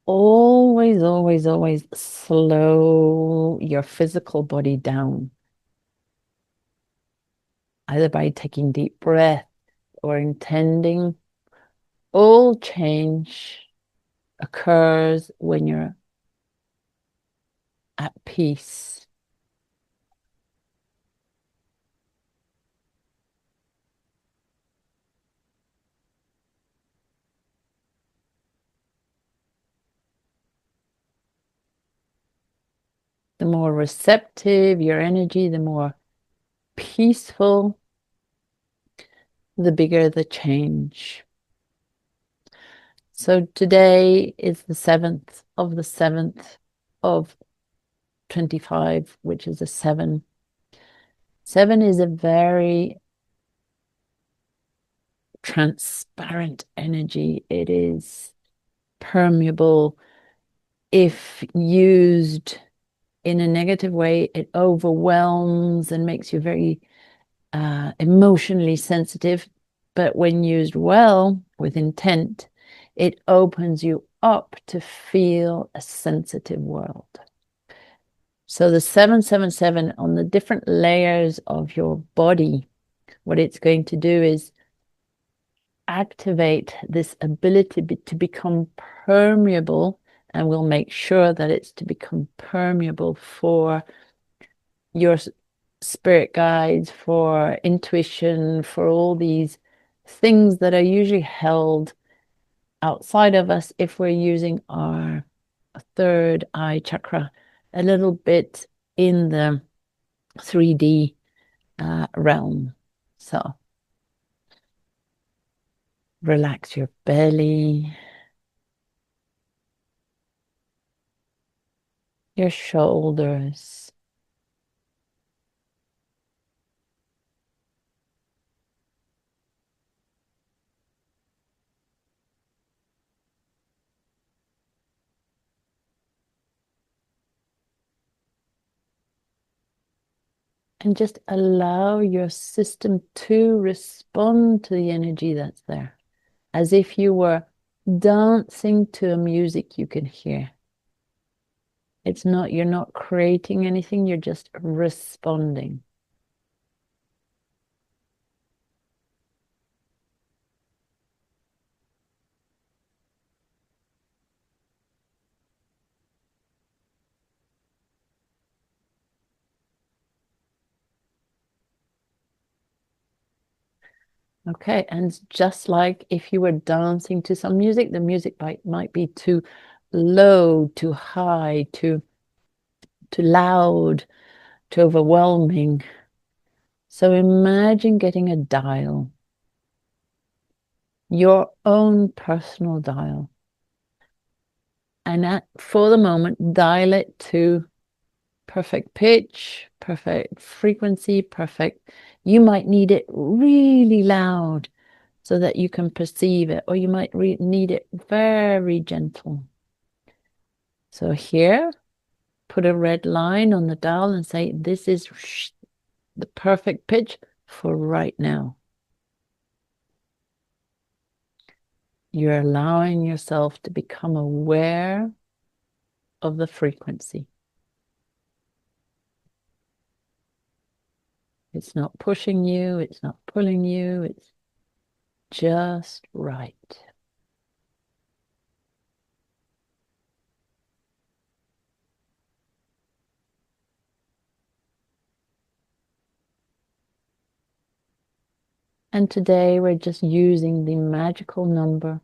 always, always, always slow your physical body down, either by taking deep breath or intending. All change occurs when you're at peace. The more receptive your energy, the more peaceful, the bigger the change. So today is the 7th of the 7th of 25, which is a 7. 7 is a very transparent energy. It is permeable. If used in a negative way, it overwhelms and makes you very emotionally sensitive. But when used well with intent, it opens you up to feel a sensitive world. So the 777 on the different layers of your body, what it's going to do is activate this ability to become permeable, and we'll make sure that it's to become permeable for your spirit guides, for intuition, for all these things that are usually held outside of us if we're using our third eye chakra a little bit in the 3D realm. So relax your belly, your shoulders. And just allow your system to respond to the energy that's there, as if you were dancing to a music you can hear. It's not, you're not creating anything, you're just responding. Okay, and just like if you were dancing to some music, the music might be too low, too high, too loud, too overwhelming. So imagine getting a dial, your own personal dial, and for the moment, dial it to perfect pitch, perfect frequency, perfect. You might need it really loud so that you can perceive it, or you might need it very gentle. So here, put a red line on the dial and say, this is the perfect pitch for right now. You're allowing yourself to become aware of the frequency. It's not pushing you, it's not pulling you, it's just right. And today we're just using the magical number,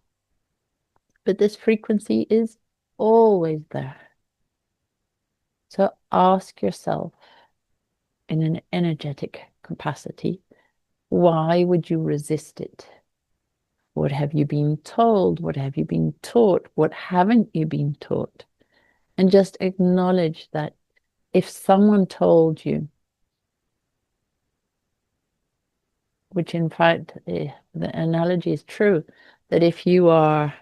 but this frequency is always there. So ask yourself in an energetic capacity, why would you resist it? What have you been told? What have you been taught? What haven't you been taught? And just acknowledge that if someone told you, which in fact, the analogy is true, that if you are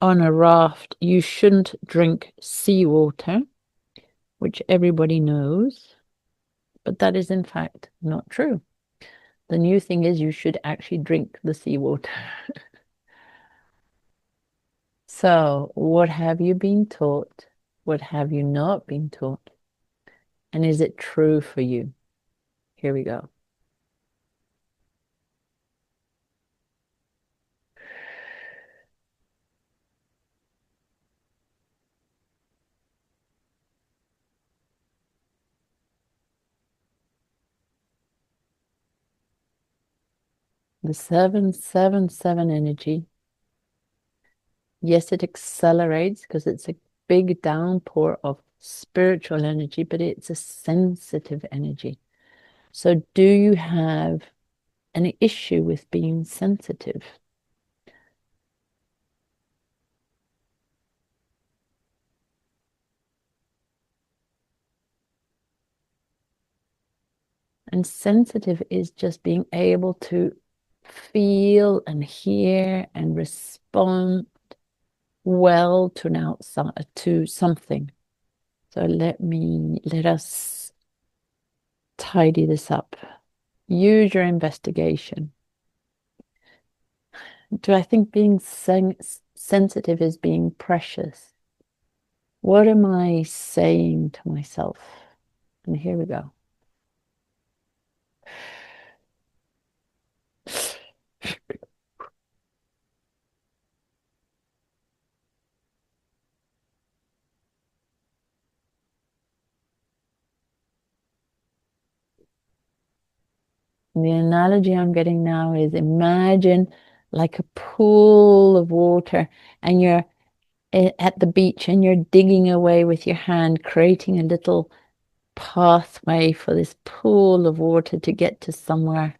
on a raft, you shouldn't drink seawater, which everybody knows, but that is in fact not true. The new thing is you should actually drink the seawater. So, what have you been taught? What have you not been taught? And is it true for you? Here we go. The 777 energy. Yes, it accelerates because it's a big downpour of spiritual energy, but it's a sensitive energy. So, do you have an issue with being sensitive? And sensitive is just being able to feel and hear and respond well to an outside to something. So let us tidy this up. Use your investigation. Do I think being sensitive is being precious? What am I saying to myself? And here we go. The analogy I'm getting now is imagine like a pool of water and you're at the beach and you're digging away with your hand, creating a little pathway for this pool of water to get to somewhere.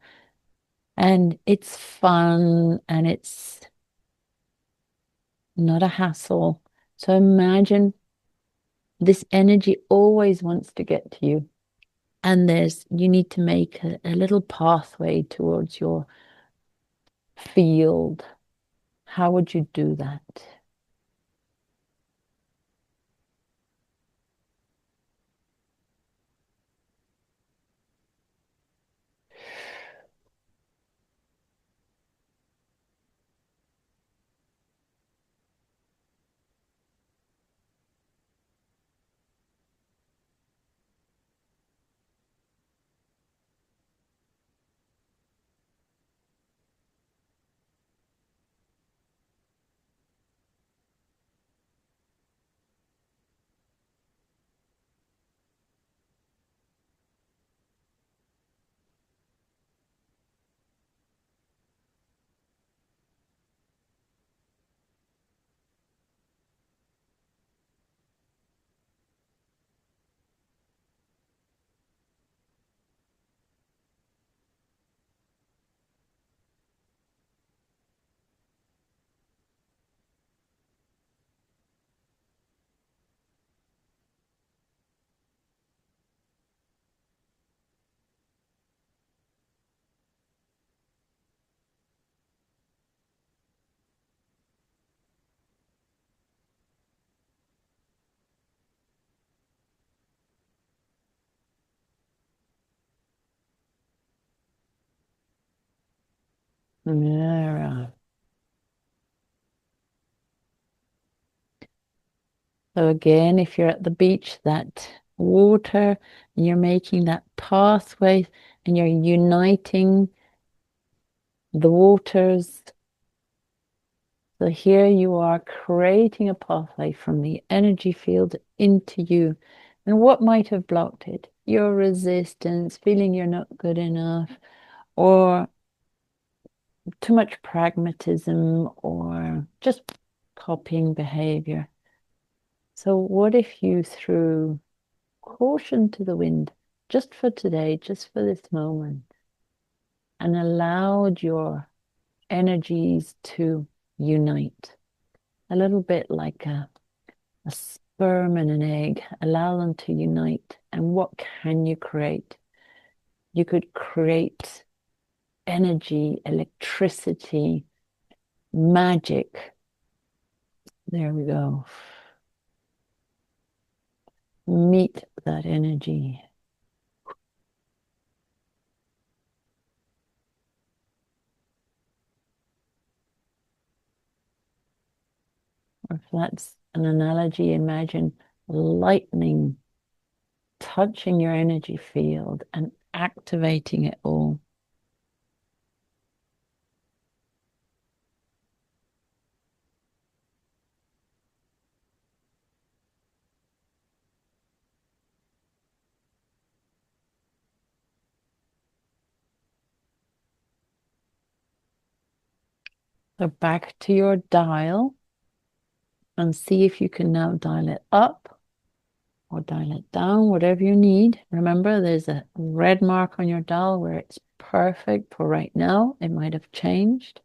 And it's fun and it's not a hassle. So imagine this energy always wants to get to you. And you need to make a little pathway towards your field. How would you do that? Yeah. So again, if you're at the beach, that water, and you're making that pathway and you're uniting the waters. So here you are creating a pathway from the energy field into you. And what might have blocked it? Your resistance, feeling you're not good enough, or too much pragmatism, or just copying behavior. So what if you threw caution to the wind just for today, just for this moment, and allowed your energies to unite? A little bit like a sperm and an egg, allow them to unite. And what can you create? You could create energy, electricity, magic. There we go. Meet that energy. Or if that's an analogy, imagine lightning touching your energy field and activating it all. So back to your dial and see if you can now dial it up or dial it down, whatever you need. Remember, there's a red mark on your dial where it's perfect for right now. It might have changed.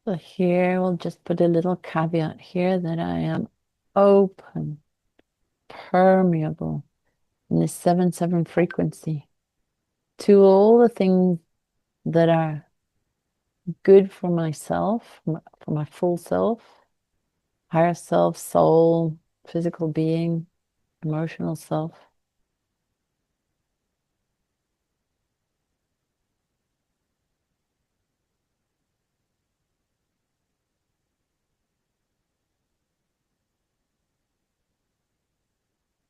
So here we'll just put a little caveat here that I am open, permeable in this 7-7 frequency to all the things that are good for myself, for my full self, higher self, soul, physical being, emotional self.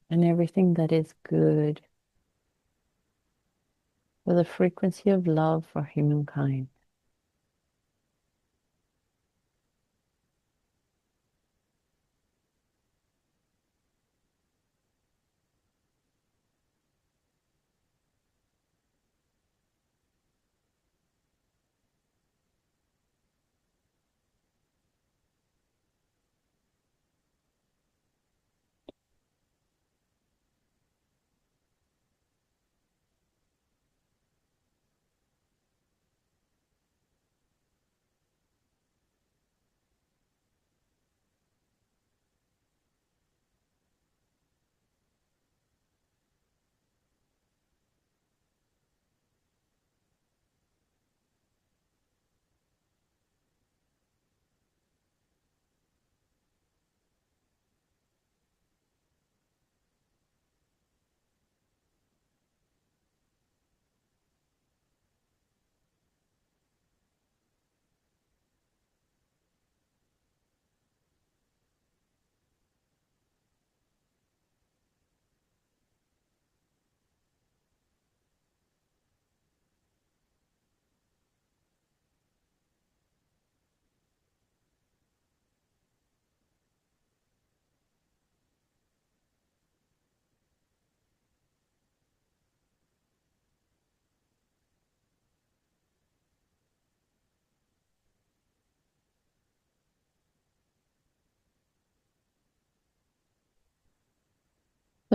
And everything that is good with a frequency of love for humankind.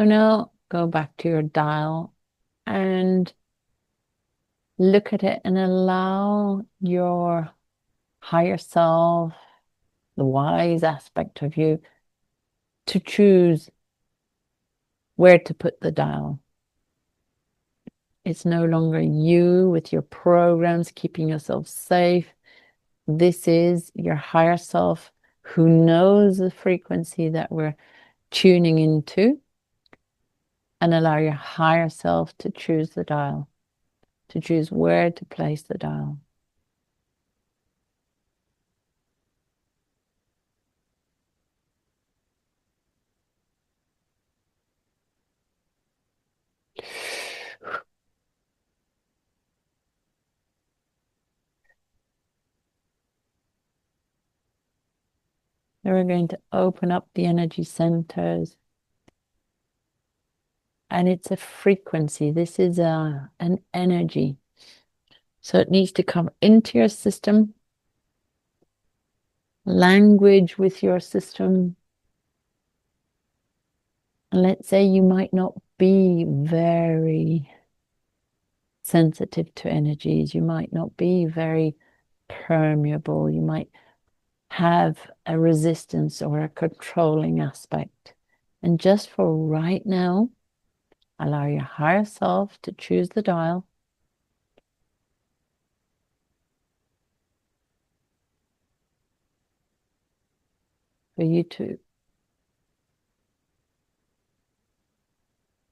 So now go back to your dial and look at it and allow your higher self, the wise aspect of you, to choose where to put the dial. It's no longer you with your programs keeping yourself safe. This is your higher self who knows the frequency that we're tuning into, and allow your higher self to choose the dial, to choose where to place the dial. Then we're going to open up the energy centers. And it's a frequency. This is an energy. So it needs to come into your system, language with your system. And let's say you might not be very sensitive to energies. You might not be very permeable. You might have a resistance or a controlling aspect. And just for right now, allow your higher self to choose the dial. For you to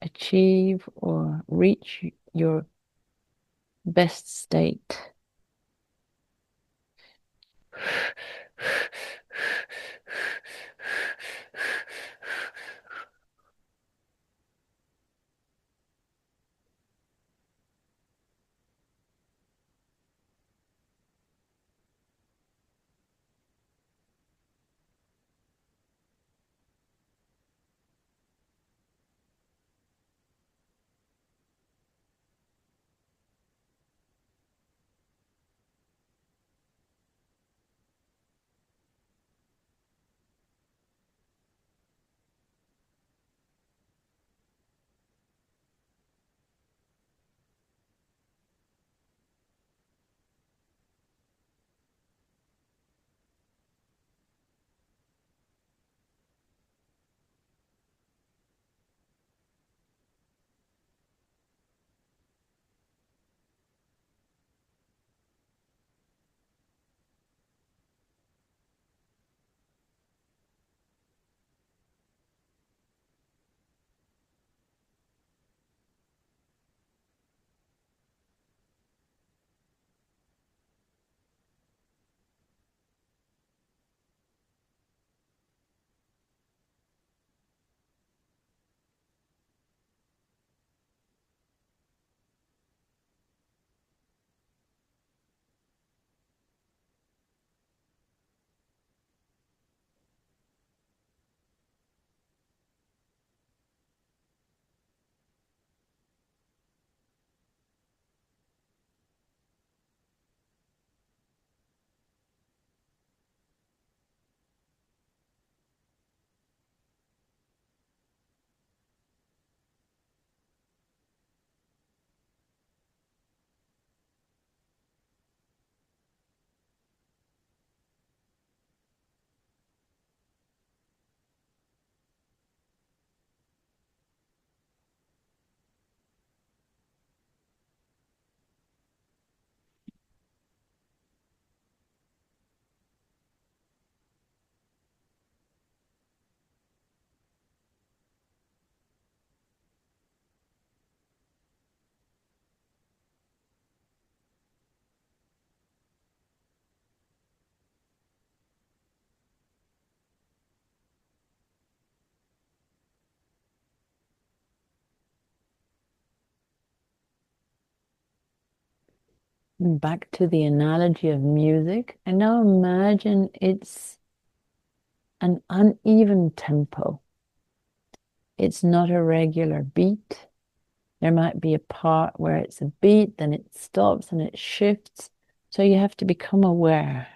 achieve or reach your best state. And back to the analogy of music. And now imagine it's an uneven tempo. It's not a regular beat. There might be a part where it's a beat, then it stops and it shifts. So you have to become aware.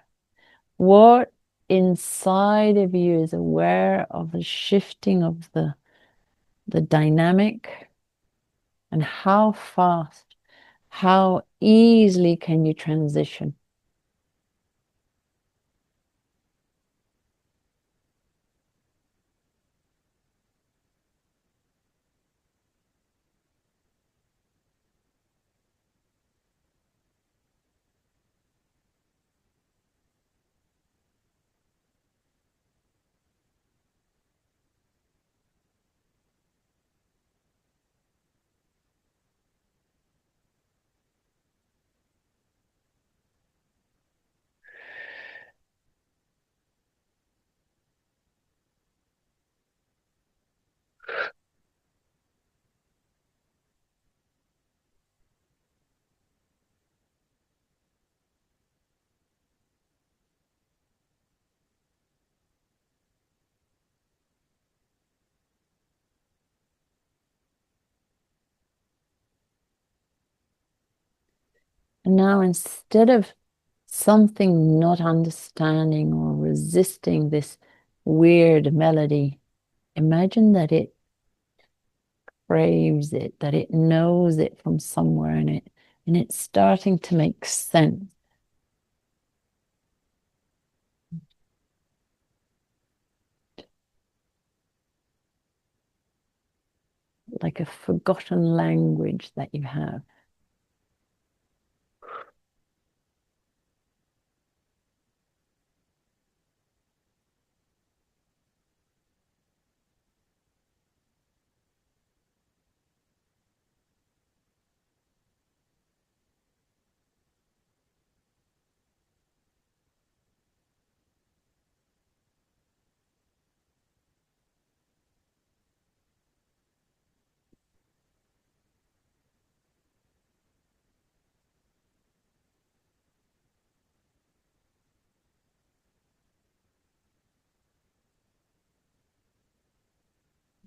What inside of you is aware of the shifting of the the dynamic, and how fast, how easily can you transition? And now, instead of something not understanding or resisting this weird melody, imagine that it craves it, that it knows it from somewhere in it, and it's starting to make sense, like a forgotten language that you have.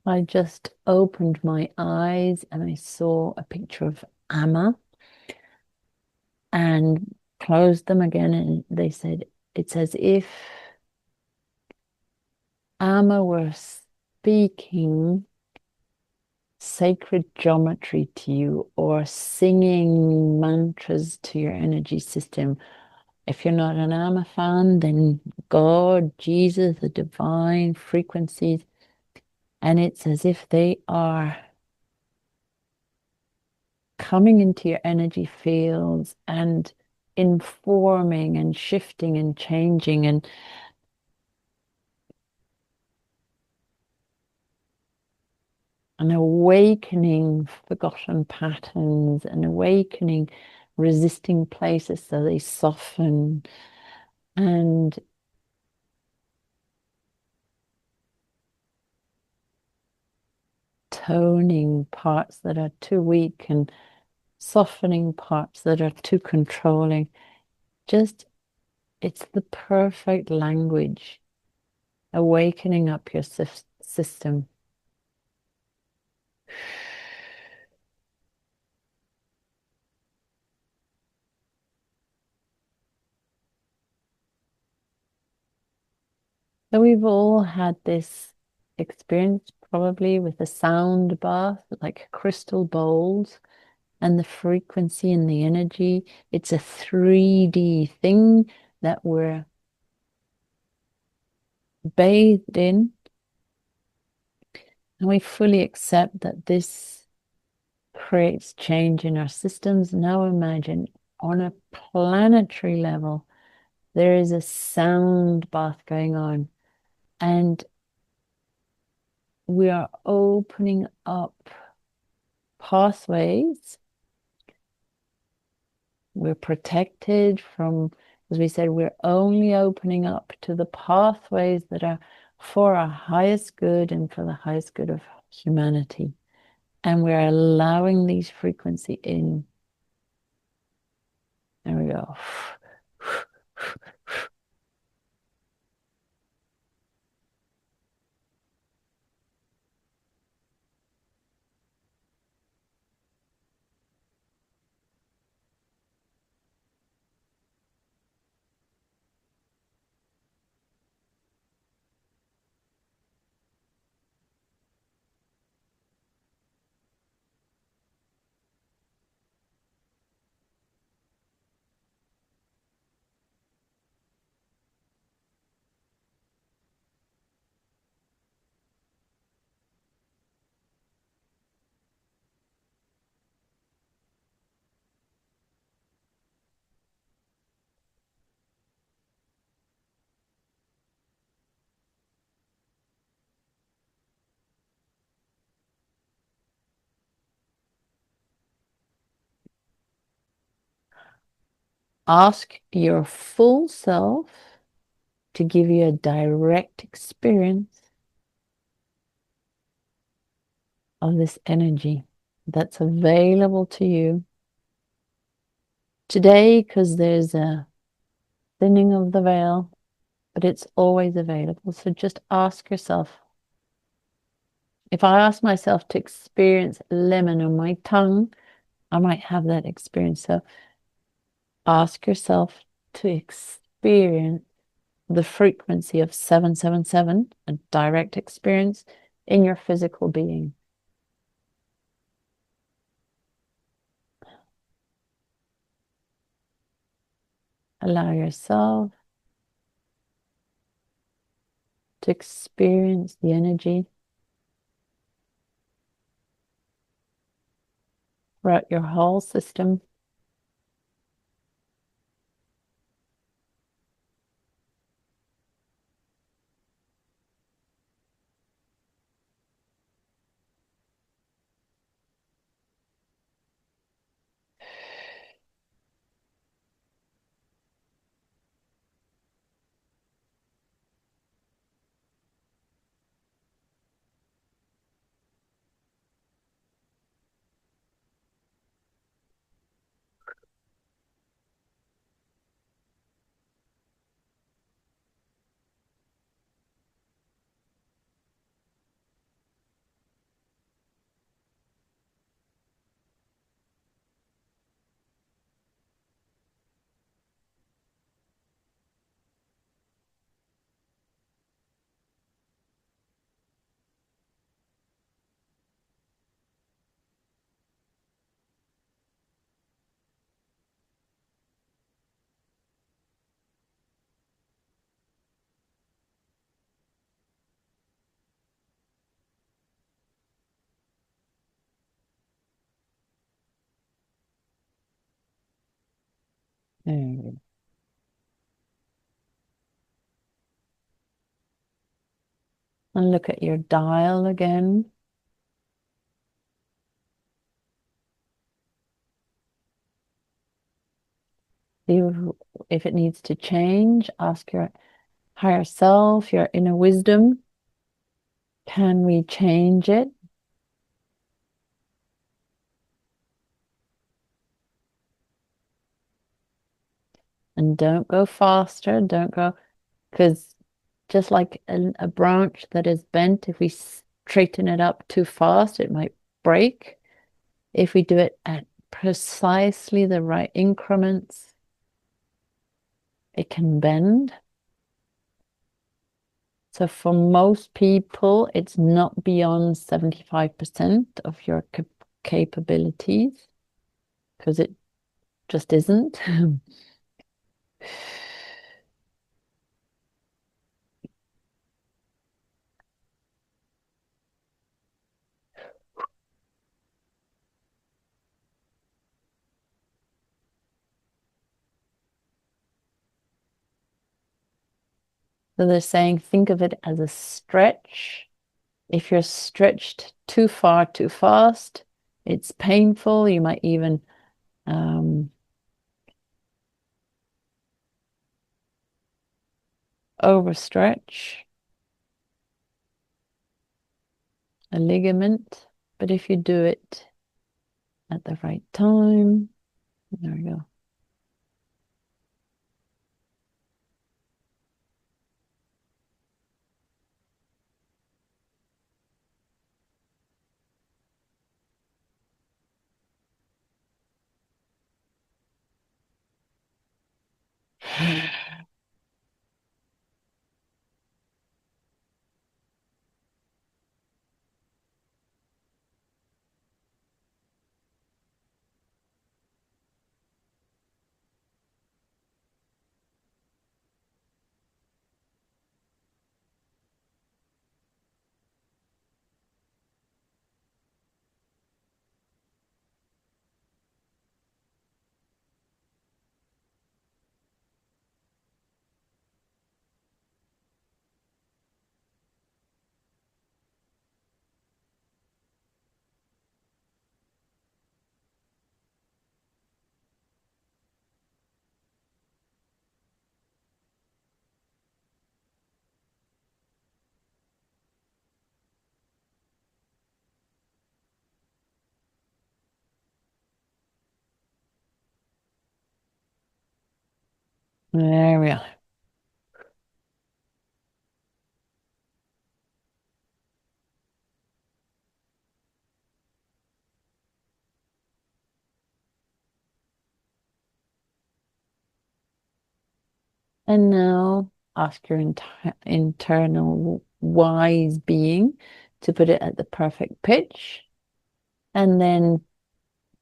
I just opened my eyes and I saw a picture of Amma and closed them again, and they said, it's as if Amma were speaking sacred geometry to you or singing mantras to your energy system. If you're not an Amma fan, then God, Jesus, the divine frequencies, and it's as if they are coming into your energy fields and informing and shifting and changing and awakening forgotten patterns and awakening resisting places so they soften and toning parts that are too weak and softening parts that are too controlling. Just, it's the perfect language, awakening up your system. So we've all had this experience probably with a sound bath, like crystal bowls, and the frequency and the energy. It's a 3D thing that we're bathed in, and we fully accept that this creates change in our systems. Now imagine on a planetary level, there is a sound bath going on, and we are opening up pathways. We're protected from, as we said, we're only opening up to the pathways that are for our highest good and for the highest good of humanity. And we're allowing these frequency in. There we go. Ask your full self to give you a direct experience of this energy that's available to you today, because there's a thinning of the veil, but it's always available. So just ask yourself. If I ask myself to experience lemon on my tongue, I might have that experience. So ask yourself to experience the frequency of 777, a direct experience in your physical being. Allow yourself to experience the energy throughout your whole system. And look at your dial again. See if it needs to change. Ask your higher self, your inner wisdom, can we change it? And don't go faster. Don't go, because just like a branch that is bent, if we straighten it up too fast, it might break. If we do it at precisely the right increments, it can bend. So for most people, it's not beyond 75% of your capabilities, because it just isn't. So they're saying, think of it as a stretch. If you're stretched too far too fast, it's painful. You might even overstretch a ligament. But if you do it at the right time, there we go. There we are. And now ask your internal wise being to put it at the perfect pitch and then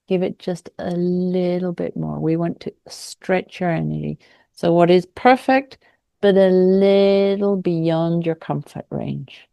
give it just a little bit more. We want to stretch your energy. So what is perfect, but a little beyond your comfort range.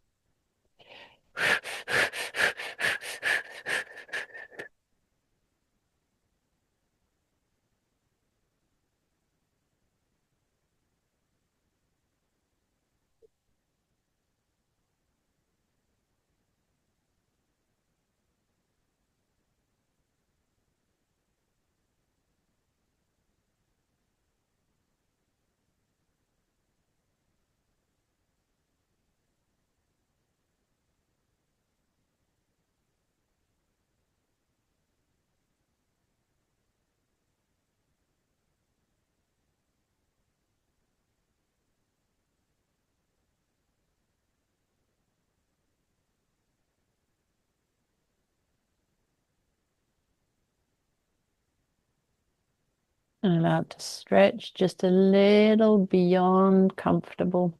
And allow it to stretch just a little beyond comfortable.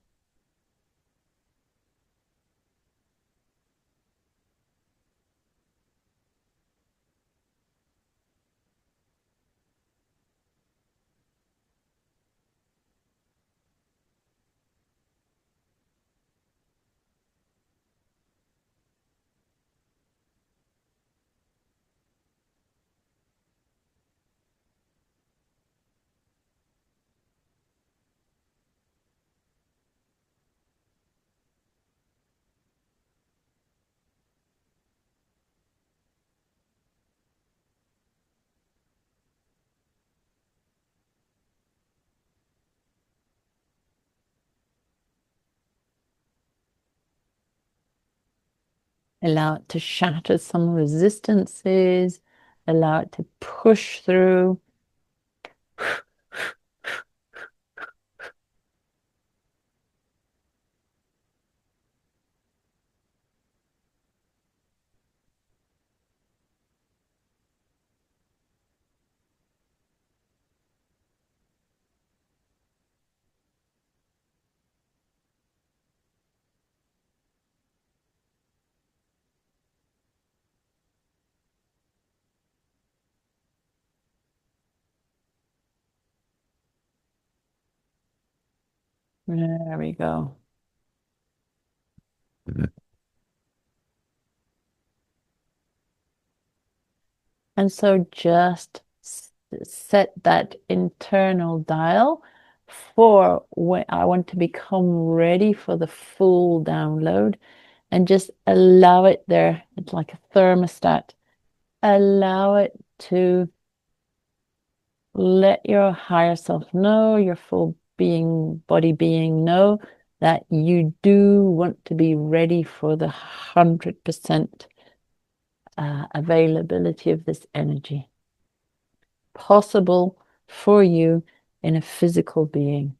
Allow it to shatter some resistances. Allow it to push through. There we go. And so just set that internal dial for when I want to become ready for the full download and just allow it there. It's like a thermostat. Allow it to let your higher self know, your full being, body being know that you do want to be ready for the 100% availability of this energy possible for you in a physical being.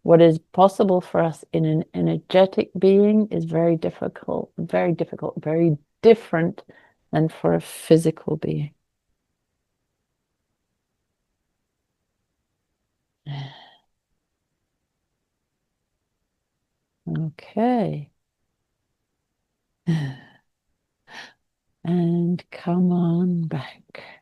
What is possible for us in an energetic being is very difficult, very different than for a physical being. Okay. And come on back.